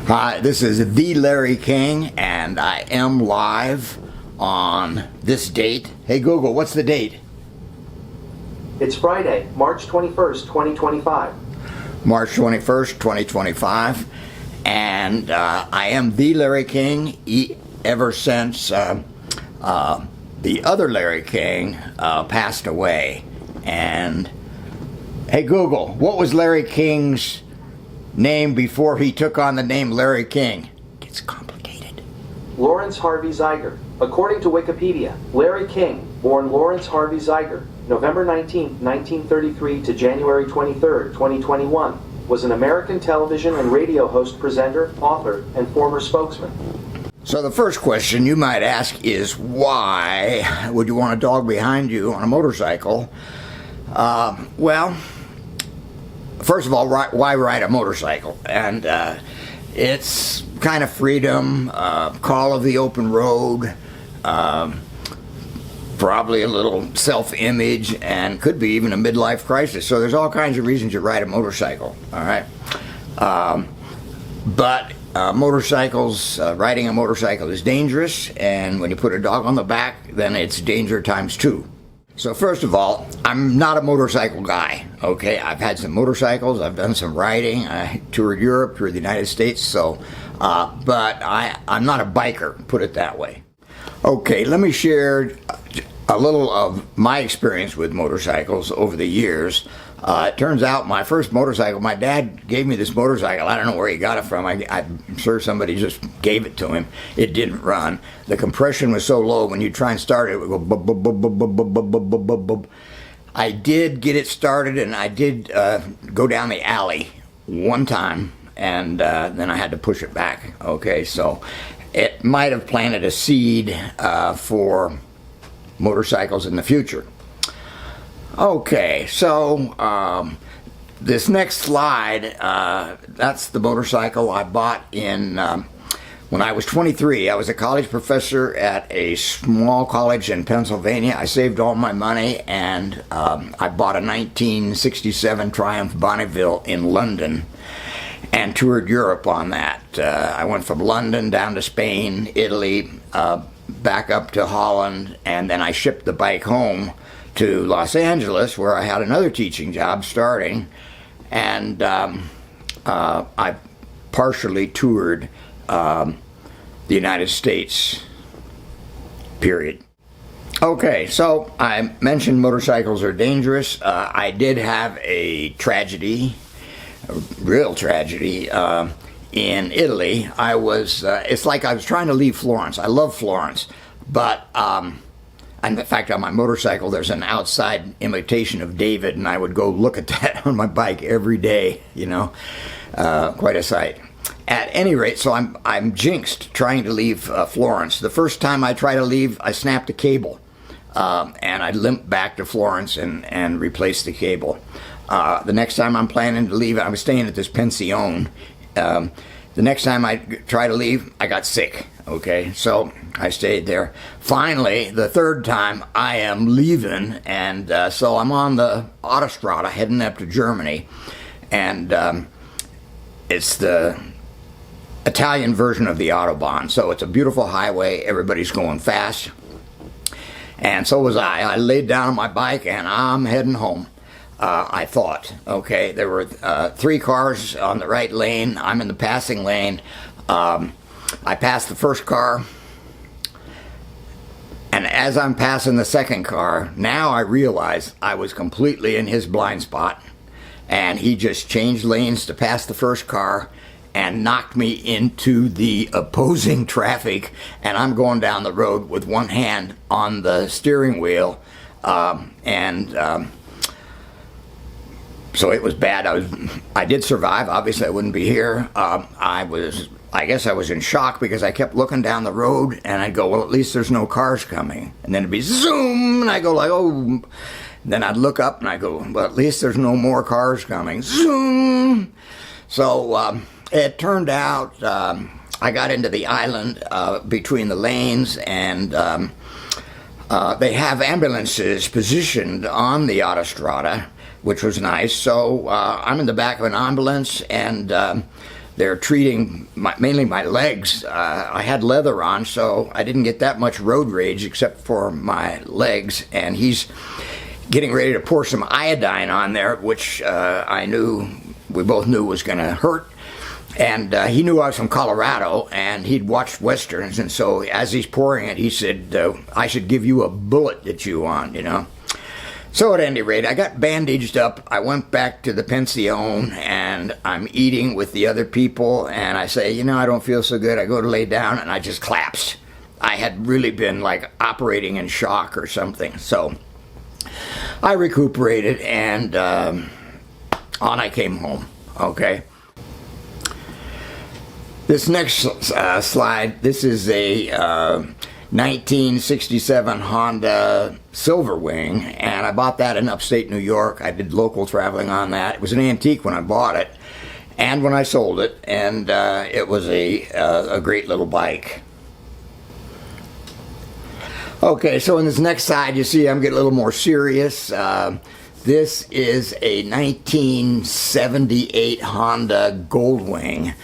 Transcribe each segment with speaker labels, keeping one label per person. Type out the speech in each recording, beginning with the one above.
Speaker 1: Hi, this is the Larry King, and I am live on this date. Hey Google, what's the date?
Speaker 2: It's Friday, March 21st, 2025.
Speaker 1: March 21st, 2025. And I am the Larry King ever since the other Larry King passed away. And hey Google, what was Larry King's name before he took on the name Larry King? It's complicated.
Speaker 2: Lawrence Harvey Zeiger. According to Wikipedia, Larry King, born Lawrence Harvey Zeiger, November 19, 1933 to January 23, 2021, was an American television and radio host, presenter, author, and former spokesman.
Speaker 1: So the first question you might ask is, why would you want a dog behind you on a motorcycle? Well, first of all, why ride a motorcycle? And it's kind of freedom, call of the open road, probably a little self-image, and could be even a midlife crisis. So there's all kinds of reasons you ride a motorcycle, all right? But motorcycles, riding a motorcycle is dangerous, and when you put a dog on the back, then it's danger times two. So first of all, I'm not a motorcycle guy, okay? I've had some motorcycles, I've done some riding, I toured Europe, toured the United States, so, but I'm not a biker, put it that way. Okay, let me share a little of my experience with motorcycles over the years. It turns out my first motorcycle, my dad gave me this motorcycle. I don't know where he got it from. I'm sure somebody just gave it to him. It didn't run. The compression was so low when you try and start it, it would go bub, bub, bub, bub, bub, bub, bub, bub, bub, bub. I did get it started, and I did go down the alley one time, and then I had to push it back. Okay, so it might have planted a seed for motorcycles in the future. Okay, so this next slide, that's the motorcycle I bought in when I was 23. I was a college professor at a small college in Pennsylvania. I saved all my money, and I bought a 1967 Triumph Bonneville in London and toured Europe on that. I went from London down to Spain, Italy, back up to Holland, and then I shipped the bike home to Los Angeles, where I had another teaching job starting, and I partially toured the United States, period. Okay, so I mentioned motorcycles are dangerous. I did have a tragedy, a real tragedy, in Italy. I was, it's like I was trying to leave Florence. I love Florence, but in fact, on my motorcycle, there's an outside imitation of David, and I would go look at that on my bike every day, you know, quite a sight. At any rate, so I'm jinxed trying to leave Florence. The first time I try to leave, I snapped a cable, and I limped back to Florence and replaced the cable. The next time I'm planning to leave, I was staying at this pension. The next time I try to leave, I got sick, okay, so I stayed there. Finally, the third time, I am leaving, and so I'm on the Autostrada heading up to Germany, and it's the Italian version of the Autobahn, so it's a beautiful highway, everybody's going fast, and so was I. I laid down on my bike, and I'm heading home. I thought, okay, there were 3 cars on the right lane. I'm in the passing lane. I passed the first car, and as I'm passing the second car, now I realize I was completely in his blind spot, and he just changed lanes to pass the first car and knocked me into the opposing traffic, and I'm going down the road with one hand on the steering wheel, so it was bad. I did survive. Obviously, I wouldn't be here. I guess I was in shock because I kept looking down the road, and I'd go, well, at least there's no cars coming. And then it'd be zoom, and I go like, oh. Then I'd look up, and I go, well, at least there's no more cars coming. Zoom. So it turned out I got into the island between the lanes, and they have ambulances positioned on the Autostrada, which was nice. So I'm in the back of an ambulance, and they're treating mainly my legs. I had leather on, so I didn't get that much road rage except for my legs. And he's getting ready to pour some iodine on there, which we both knew was going to hurt. And he knew I was from Colorado, and he'd watched Westerns, and so as he's pouring it, he said, I should give you a bullet to chew on, you know. So at any rate, I got bandaged up. I went back to the pension, and I'm eating with the other people, and I say, you know, I don't feel so good. I go to lay down, and I just collapsed. I had really been like operating in shock or something. So I recuperated, and on I came home, okay. This next slide, this is a 1967 Honda Silverwing, and I bought that in upstate New York. I did local traveling on that. It was an antique when I bought it and when I sold it, and it was a great little bike. Okay, so in this next slide, you see I'm getting a little more serious. This is a 1978 Honda Goldwing.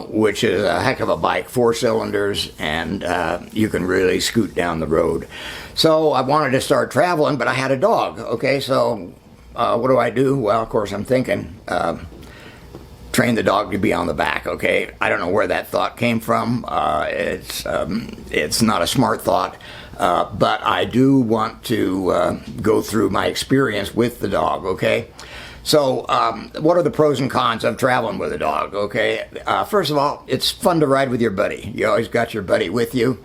Speaker 1: Which is a heck of a bike, 4 cylinders, and you can really scoot down the road. So I wanted to start traveling, but I had a dog. Okay, so what do? Well, of course, I'm thinking train the dog to be on the back. Okay, I don't know where that thought came from. It's not a smart thought, but I do want to go through my experience with the dog. Okay. So, what are the pros and cons of traveling with a dog, okay? First of all, it's fun to ride with your buddy. You always got your buddy with you.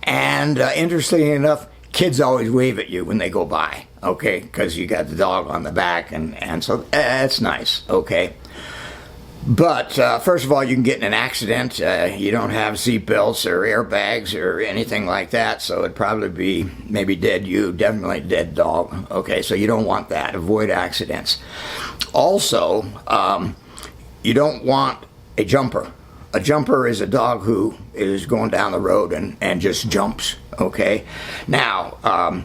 Speaker 1: And interestingly enough, kids always wave at you when they go by, okay? Because you got the dog on the back, and so it's nice, okay? But, first of all, you can get in an accident. You don't have seat belts or airbags or anything like that, so it'd probably be maybe dead you, definitely dead dog. Okay, so you don't want that. Avoid accidents. Also, you don't want a jumper. A jumper is a dog who is going down the road and just jumps, okay? Now,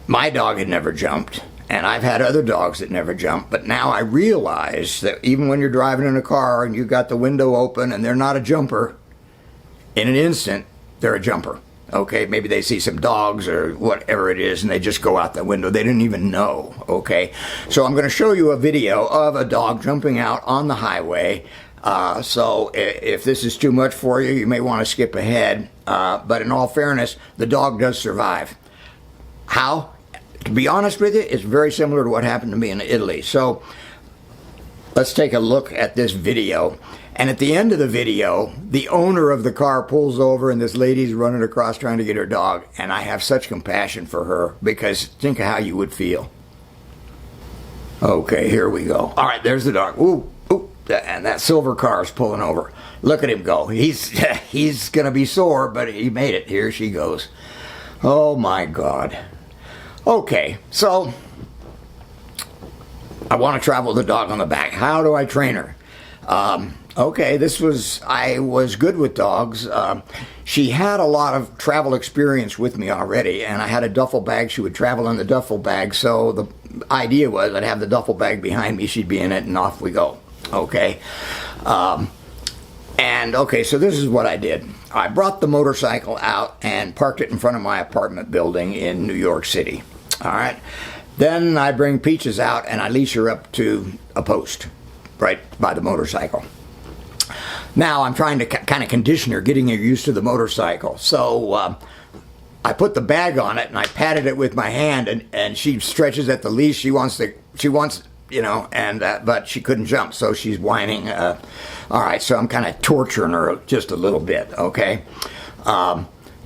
Speaker 1: my dog had never jumped. And I've had other dogs that never jump, but now I realize that even when you're driving in a car and you've got the window open and they're not a jumper, in an instant, they're a jumper. Okay, maybe they see some dogs or whatever it is and they just go out the window. They didn't even know, okay? So I'm going to show you a video of a dog jumping out on the highway. So if this is too much for you, you may want to skip ahead. But in all fairness, the dog does survive. How? To be honest with you, it's very similar to what happened to me in Italy. So let's take a look at this video. And at the end of the video, the owner of the car pulls over and this lady's running across trying to get her dog. And I have such compassion for her because think of how you would feel. Okay, here we go. All right, there's the dog. Ooh, ooh, and that silver car is pulling over. Look at him go. He's going to be sore, but he made it. Here she goes. Oh, my God. Okay, so I want to travel with the dog on the back. How do I train her? Okay, I was good with dogs. She had a lot of travel experience with me already, and I had a duffel bag. She would travel in the duffel bag, so the idea was I'd have the duffel bag behind me, she'd be in it, and off we go. Okay. Okay, so this is what I did. I brought the motorcycle out and parked it in front of my apartment building in New York City. All right. Then I bring Peaches out and I leash her up to a post right by the motorcycle. Now I'm trying to kind of condition her, getting her used to the motorcycle. So I put the bag on it and I patted it with my hand, and she stretches at the leash. She wants, you know, and but she couldn't jump, so she's whining. All right, so I'm kind of torturing her just a little bit, okay?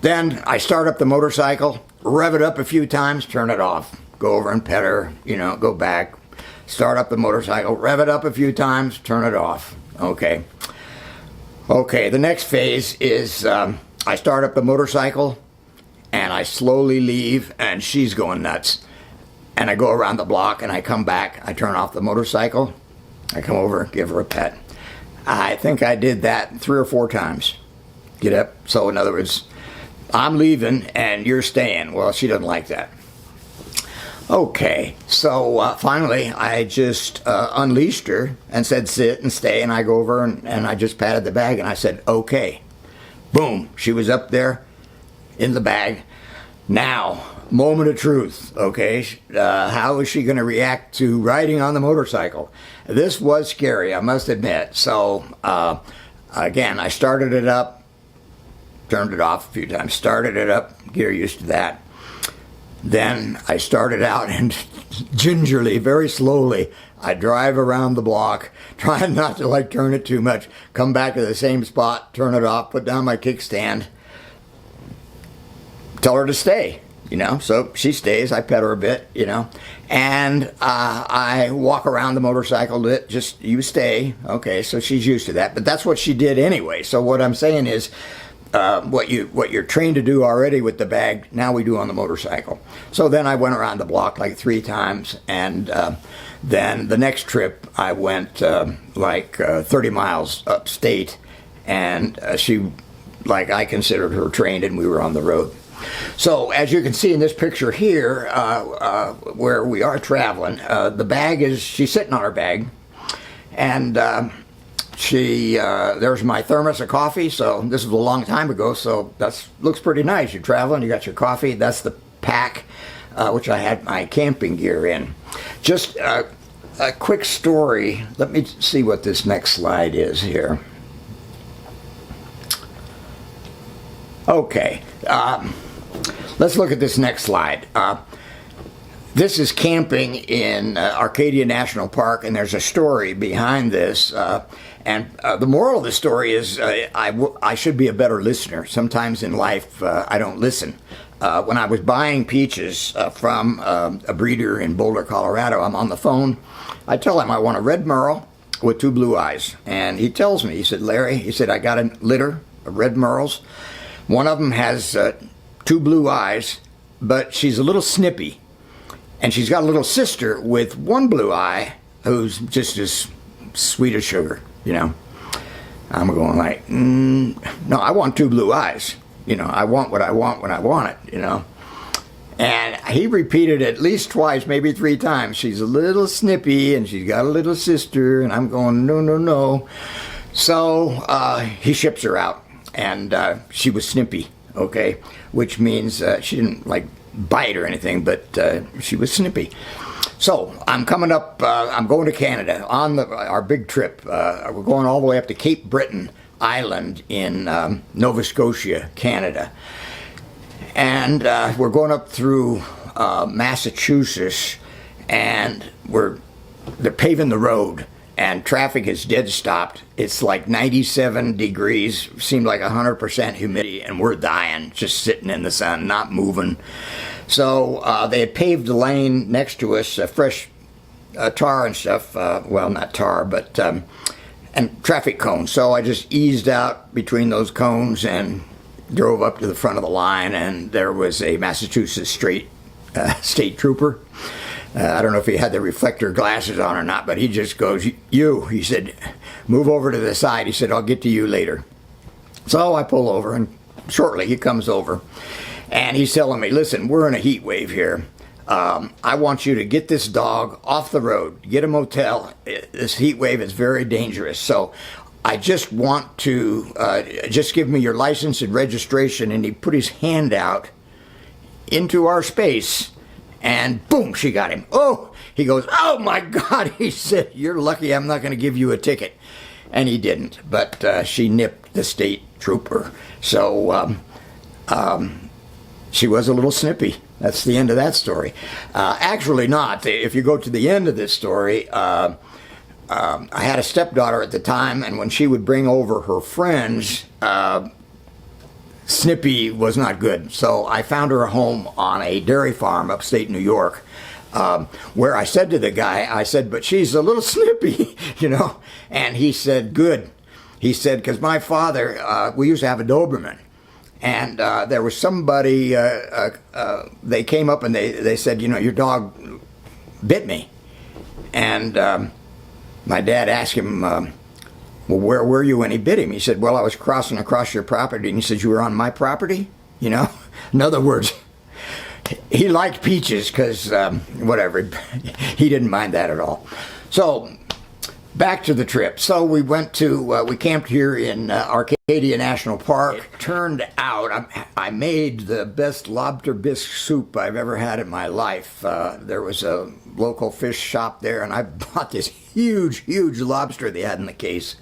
Speaker 1: Then I start up the motorcycle, rev it up a few times, turn it off, go over and pet her, you know, go back, start up the motorcycle, rev it up a few times, turn it off, okay? Okay, the next phase is I start up the motorcycle and I slowly leave and she's going nuts. And I go around the block and I come back, I turn off the motorcycle, I come over, give her a pet. I think I did that 3 or 4 times. Get up. So in other words, I'm leaving and you're staying. Well, she doesn't like that. Okay, so finally I just unleashed her and said sit and stay, and I go over and I just patted the bag and I said, okay. Boom, she was up there in the bag. Now, moment of truth, okay? How is she going to react to riding on the motorcycle? This was scary, I must admit. So, again, I started it up, turned it off a few times, started it up, get her used to that. Then I started out and gingerly, very slowly, I drive around the block, trying not to like turn it too much, come back to the same spot, turn it off, put down my kickstand, tell her to stay, you know. So she stays, I pet her a bit, you know, and I walk around the motorcycle, just, you stay, okay, so she's used to that, but that's what she did anyway. So what I'm saying is, what you're trained to do already with the bag, now we do on the motorcycle. So then I went around the block like 3 times, and then the next trip I went 30 miles upstate, and she, like, I considered her trained, and we were on the road. So as you can see in this picture here, where we are traveling, the bag is, she's sitting on her bag, and there's my thermos of coffee. So this was a long time ago, so that looks pretty nice. You're traveling, you got your coffee. That's the pack, which I had my camping gear in. Just a quick story. Let me see what this next slide is here. Okay, let's look at this next slide. This is camping in Arcadia National Park, and there's a story behind this. And the moral of the story is I should be a better listener. Sometimes in life, I don't listen. When I was buying peaches from a breeder in Boulder, Colorado, I'm on the phone. I tell him I want a red merle with 2 blue eyes. And he tells me, he said, Larry, he said, I got a litter of red merles. One of them has 2 blue eyes, but she's a little snippy. And she's got a little sister with 1 blue eye who's just as sweet as sugar, you know. I'm going like, no, I want 2 blue eyes. You know, I want what I want when I want it, you know. And he repeated at least twice, maybe 3 times. She's a little snippy and she's got a little sister. And I'm going, no, no, no. So he ships her out. And she was snippy, okay, which means she didn't like bite or anything, but she was snippy. So I'm coming up, I'm going to Canada on our big trip. We're going all the way up to Cape Breton Island in Nova Scotia, Canada. And we're going up through Massachusetts, and they're paving the road, and traffic is dead stopped. It's like 97 degrees, seemed like 100% humidity, and we're dying, just sitting in the sun, not moving. So they had paved the lane next to us, fresh tar and stuff. Well, not tar, but and traffic cones. So I just eased out between those cones and drove up to the front of the line, and there was a Massachusetts state trooper. I don't know if he had the reflector glasses on or not, but he just goes, he said, move over to the side. He said, I'll get to you later. So I pull over, and shortly he comes over, and he's telling me, listen, we're in a heat wave here. I want you to get this dog off the road, get a motel. This heat wave is very dangerous. So I just want to, just give me your license and registration. And he put his hand out into our space, and boom, she got him. Oh, he goes, oh my God. He said, you're lucky I'm not going to give you a ticket. And he didn't, but she nipped the state trooper. So she was a little snippy. That's the end of that story. Actually not. If you go to the end of this story, I had a stepdaughter at the time, and when she would bring over her friends, Snippy was not good. So I found her a home on a dairy farm upstate New York, where I said to the guy, I said, but she's a little snippy, you know. And he said, good. He said, because my father, we used to have a Doberman. And there was somebody, they came up and they said, you know, your dog bit me. And my dad asked him, well, where were you when he bit him? He said, well, I was crossing across your property. And he said, you were on my property? You know? In other words, he liked peaches because, whatever, he didn't mind that at all. So, back to the trip. So we went to, we camped here in Arcadia National Park. It turned out I made the best lobster bisque soup I've ever had in my life. There was a local fish shop there, and I bought this huge lobster they had in the case.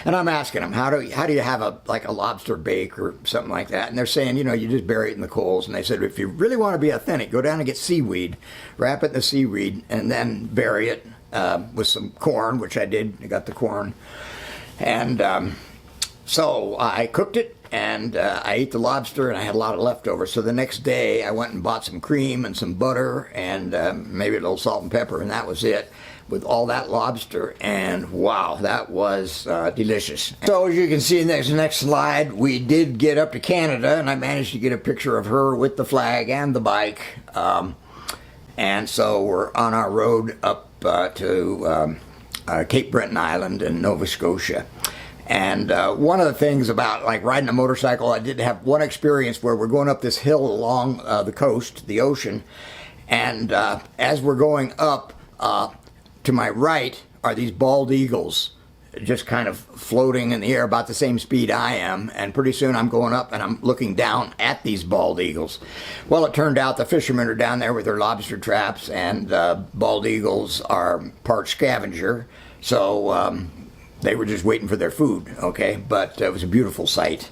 Speaker 1: And I'm asking them, how do you have a lobster bake or something like that? And they're saying, you just bury it in the coals. And they said, if you really want to be authentic, go down and get seaweed, wrap it in the seaweed, and then bury it with some corn, which I did. I got the corn. And so I cooked it, and I ate the lobster, and I had a lot of leftovers. So the next day, I went and bought some cream and some butter and maybe a little salt and pepper, and that was it with all that lobster. And wow, that was delicious. So as you can see in this next slide, we did get up to Canada, and I managed to get a picture of her with the flag and the bike. And so we're on our road up to Cape Breton Island in Nova Scotia. And one of the things about riding a motorcycle, I did have one experience where we're going up this hill along the coast, the ocean, and as we're going up, to my right are these bald eagles just kind of floating in the air about the same speed I am, and pretty soon I'm going up and I'm looking down at these bald eagles. Well, it turned out the fishermen are down there with their lobster traps, and bald eagles are part scavenger, so they were just waiting for their food, okay? But it was a beautiful sight.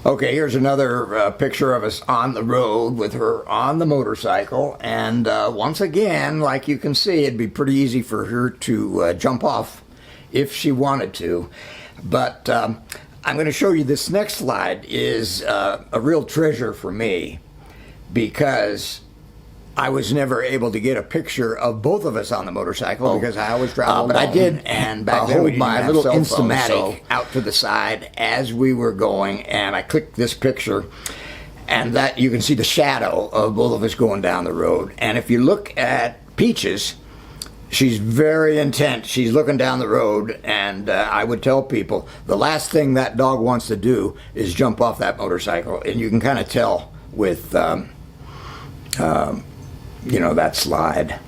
Speaker 1: Okay, here's another picture of us on the road with her on the motorcycle, and once again, like you can see, it'd be pretty easy for her to jump off if she wanted to. But I'm going to show you this next slide is a real treasure for me, because I was never able to get a picture of both of us on the motorcycle because I always travel but alone. I did, and back then hold my little Instamatic out to the side as we were going, and I clicked this picture, and that you can see the shadow of both of us going down the road. And if you look at Peaches, she's very intent. She's looking down the road, and I would tell people the last thing that dog wants to do is jump off that motorcycle, and you can kind of tell with that slide.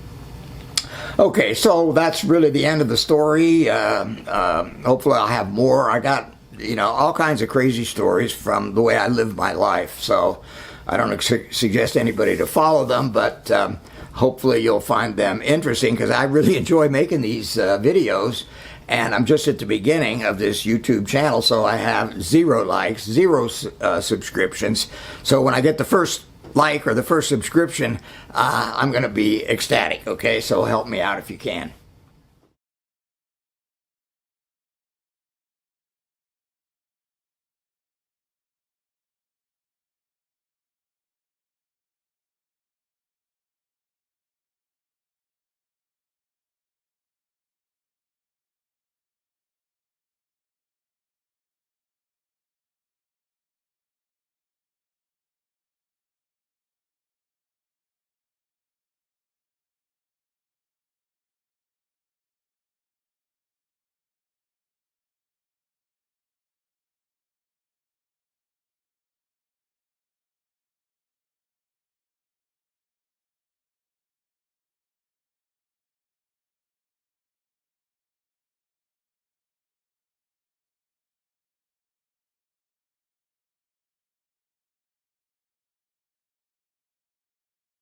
Speaker 1: Okay, so that's really the end of the story. Hopefully I'll have more. I got, all kinds of crazy stories from the way I live my life, so I don't suggest anybody to follow them, but hopefully you'll find them interesting, because I really enjoy making these videos, and I'm just at the beginning of this YouTube channel, so I have 0 likes, 0 subscriptions. So when I get the first like or the first subscription, I'm going to be ecstatic, okay? So help me out if you can.